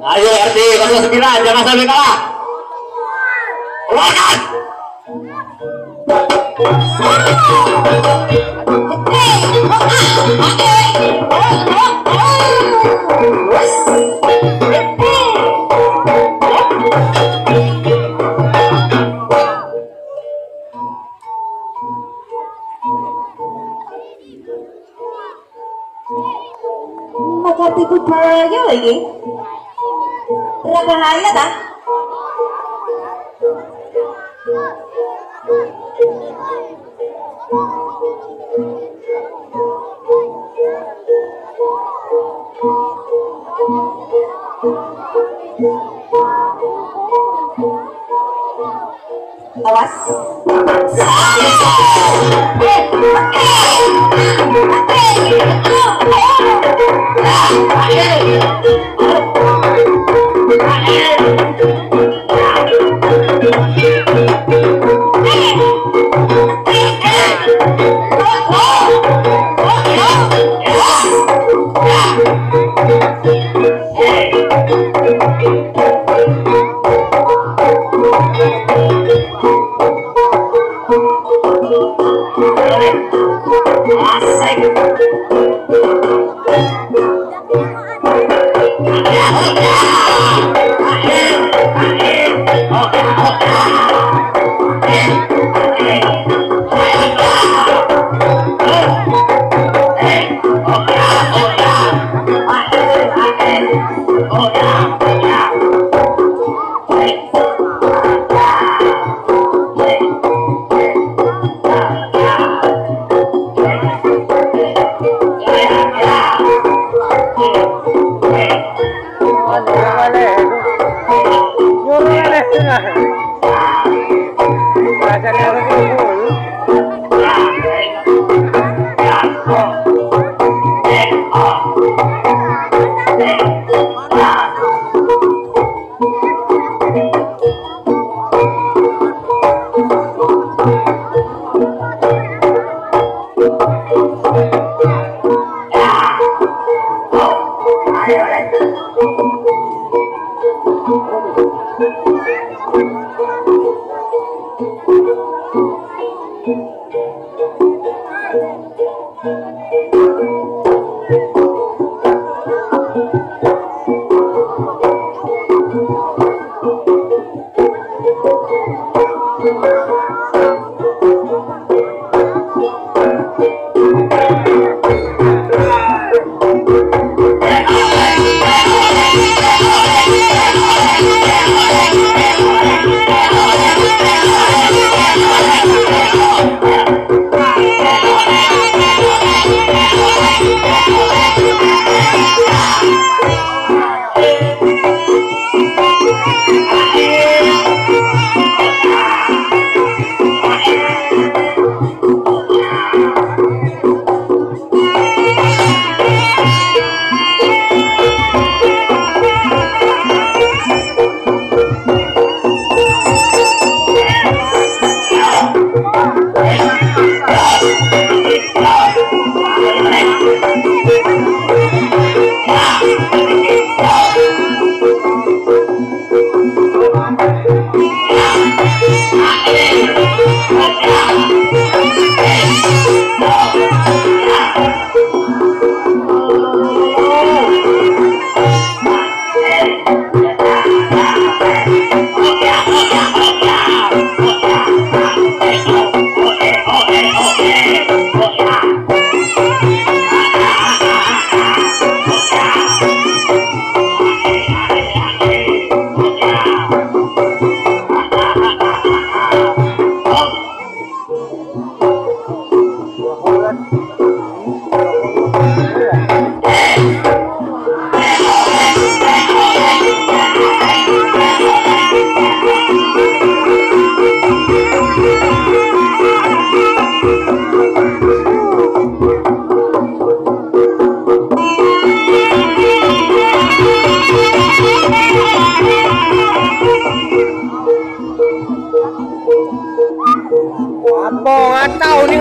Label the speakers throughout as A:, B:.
A: Ayo RT 09, jangan sampai kalah. Lawan.
B: Maka tipu bahaya lagi. Berbahaya tak? Awas.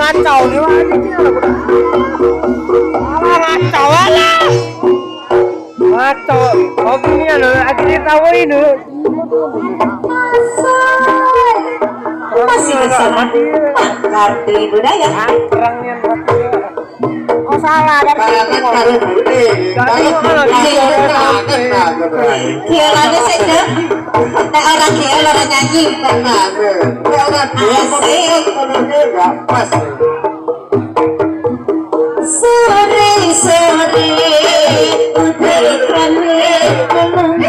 C: ngacau nih wah ini ngacau lah ngacau hobinya loh akhirnya tahu ini
B: masih bersama Karti Budaya
C: kerangnya oh salah dari
B: Kialane saja nek orang kial orang nyanyi sore sore udah kami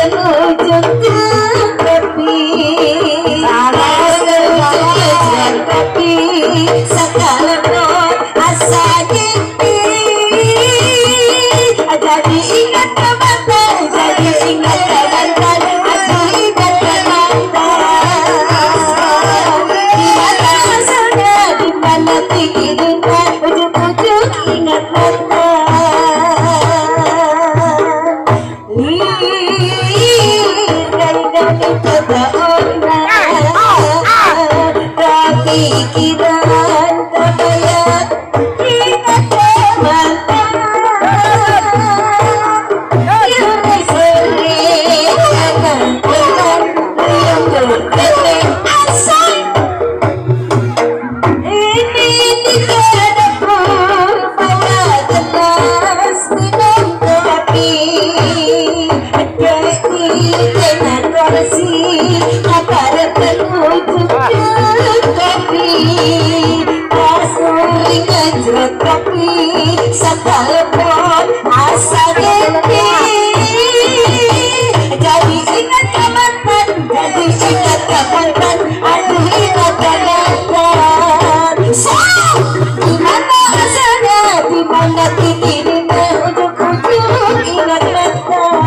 B: menunggu ini pikiran terbayar setelepon asa gede. Jadi ingat kapan, jadi ingat kapan, aduh ingat kapan. Di mana asalnya, di mana titiknya, ujung-ujung ingat kapan.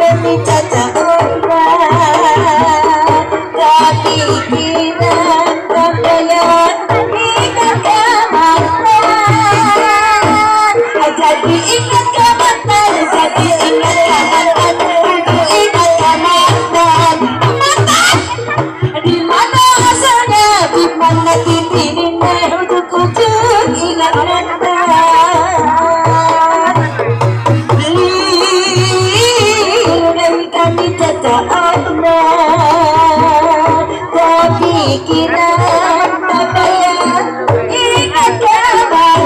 B: Demi caca ombak, tapi kiran kebayang ingat kematan. Jadi ingat kematan, jadi ingat kematan, ingat kematan. Kematan, di mana asalnya, di mana titiknya, ujung-ujung ingat kematan. Kami tetap Allah, tapi kiran kebayang ingat kematan,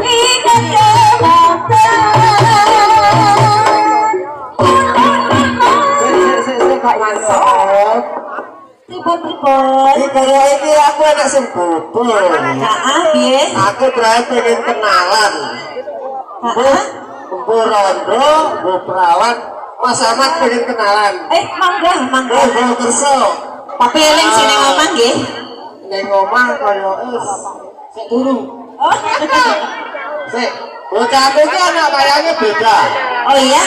B: ingat kematan. Ribut-ribut.
A: Kalau ini aku anak sempurna.
B: Nah, biar.
A: Aku terakhir pengen kenalan. Bu Rondo, Bu Perawat, Mas Ahmad pengen kenalan.
B: Mangga.
A: Bu Kerso.
B: Tapi eling sini ngomong nggih.
A: Neng ngomong kaya sik turu.
B: Oh.
A: Sik, bocah iki anak wayangnya beda.
B: Oh iya.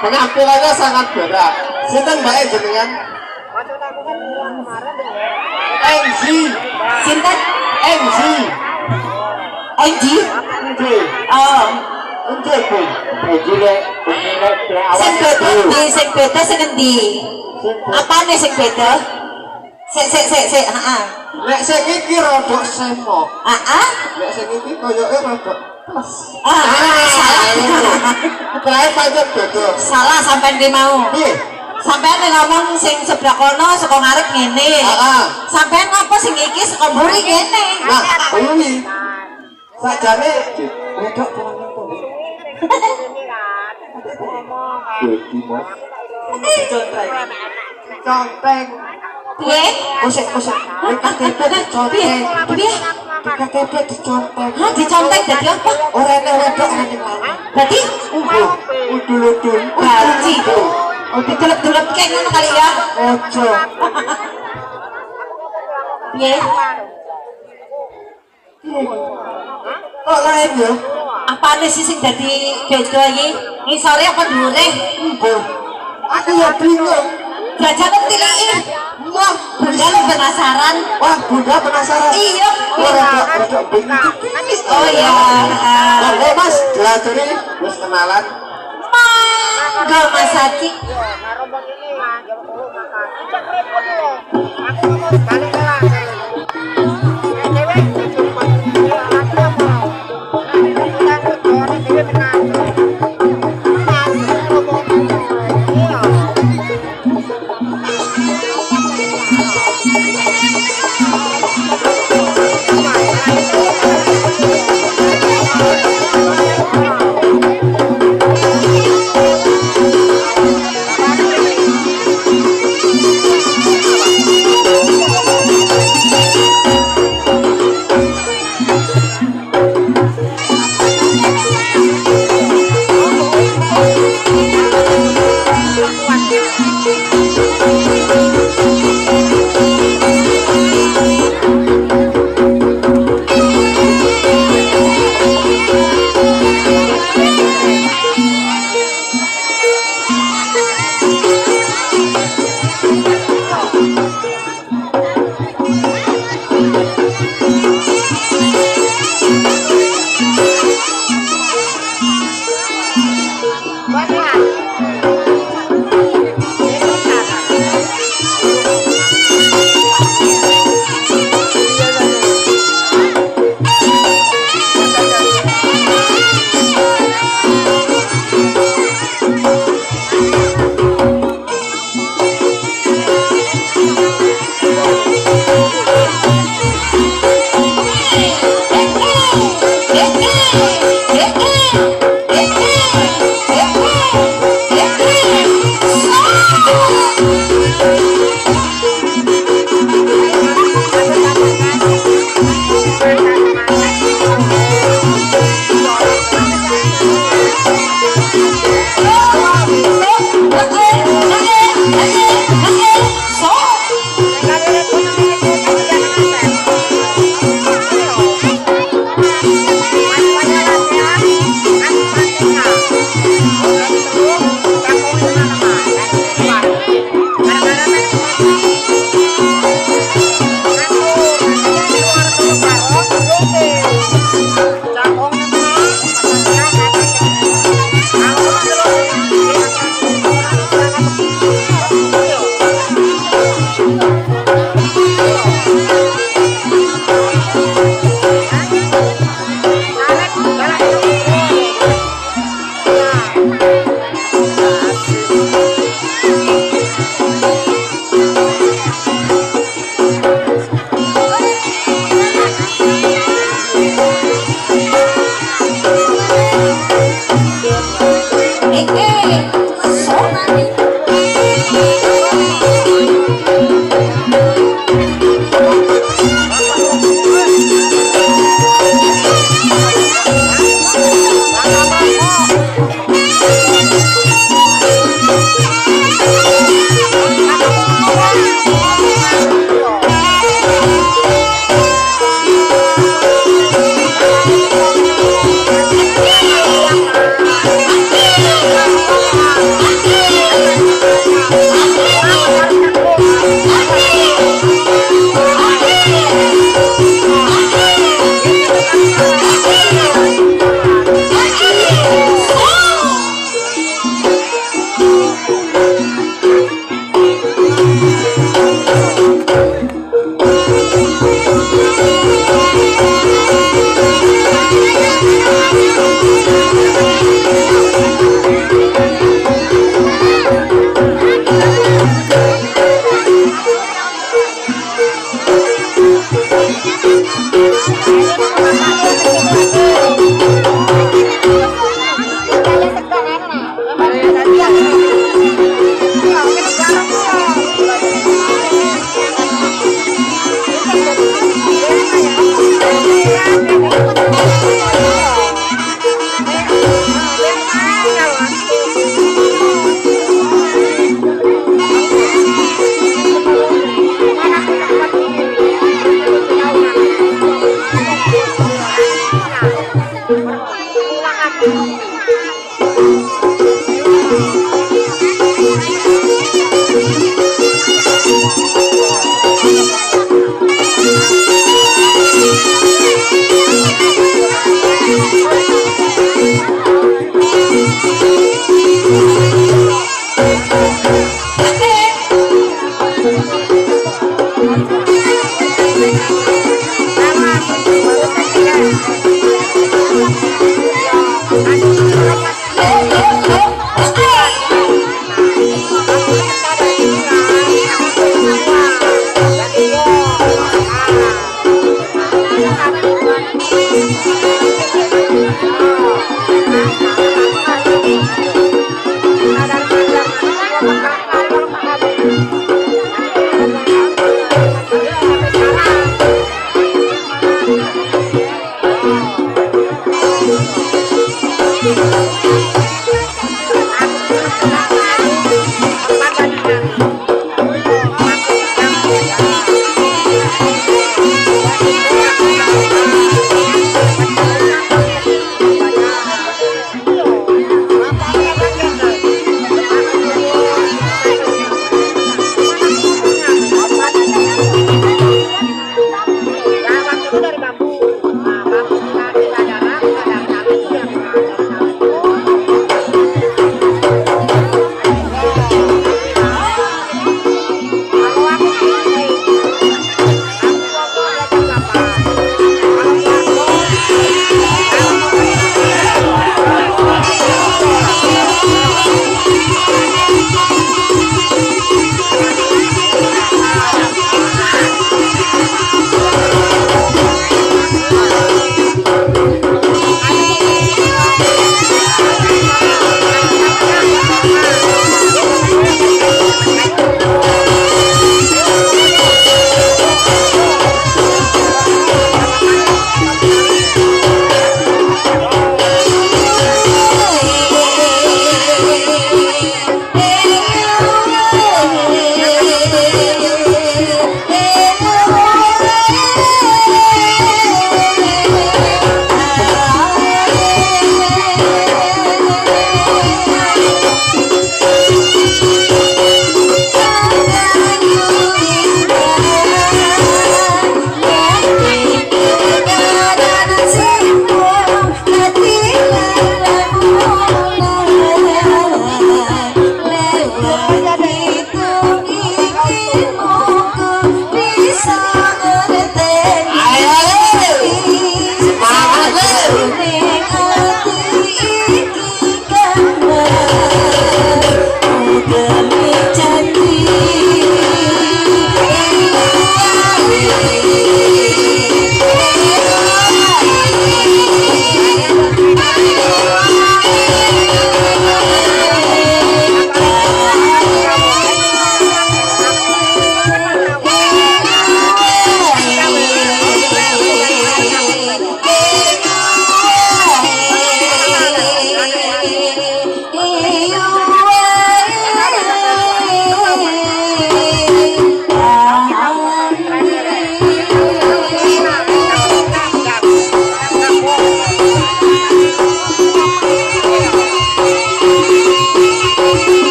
A: Penampilannya sangat beda. Sinten mbake jenengan? NG.
B: Sinten?
A: NG.
B: Anji.
A: NG.
B: Oh.
A: NG Bu. NG lek
B: Sing beda di sing beda sing endi? Apane sing beda? Sik, heeh.
A: Lek sing iki rodok semok.
B: Heeh.
A: Lek sing iki koyoke rodok plus.
B: Salah.
A: Terakhir pancen beda.
B: Salah sampean ki mau.
A: Piye?
B: Sampean ngomong sing sebelah kono saka ngarep ngene.
A: Heeh.
B: Sampean ngopo sing iki saka mburi ngene.
A: Nah, kuwi. Sakjane rodok kurang to. Conteng.
B: Piye?
A: Kusik. Nek KTP diconteng.
B: Piye?
A: Di KTP diconteng.
B: Hah, dicontek dadi apa?
A: Ora enek rodok ning lanang.
B: Berarti
A: Udul-udul.
B: gaji. Oh, didelep-delep kayak ngono kali ya.
A: Ojo.
B: Piye?
A: Kok lain ya?
B: Apane sih sing dadi beda iki? Ngisore apa dhuwure?
A: Mbah. Aku ya bingung.
B: Jajane tiliki.
A: Wah,
B: Bunda lu penasaran?
A: wah, Bunda penasaran.
B: Iya.
A: Rodok bingung.
B: Oh iya.
A: Oke Mas, dilaturi wis kenalan.
B: Mangga Mas Haji.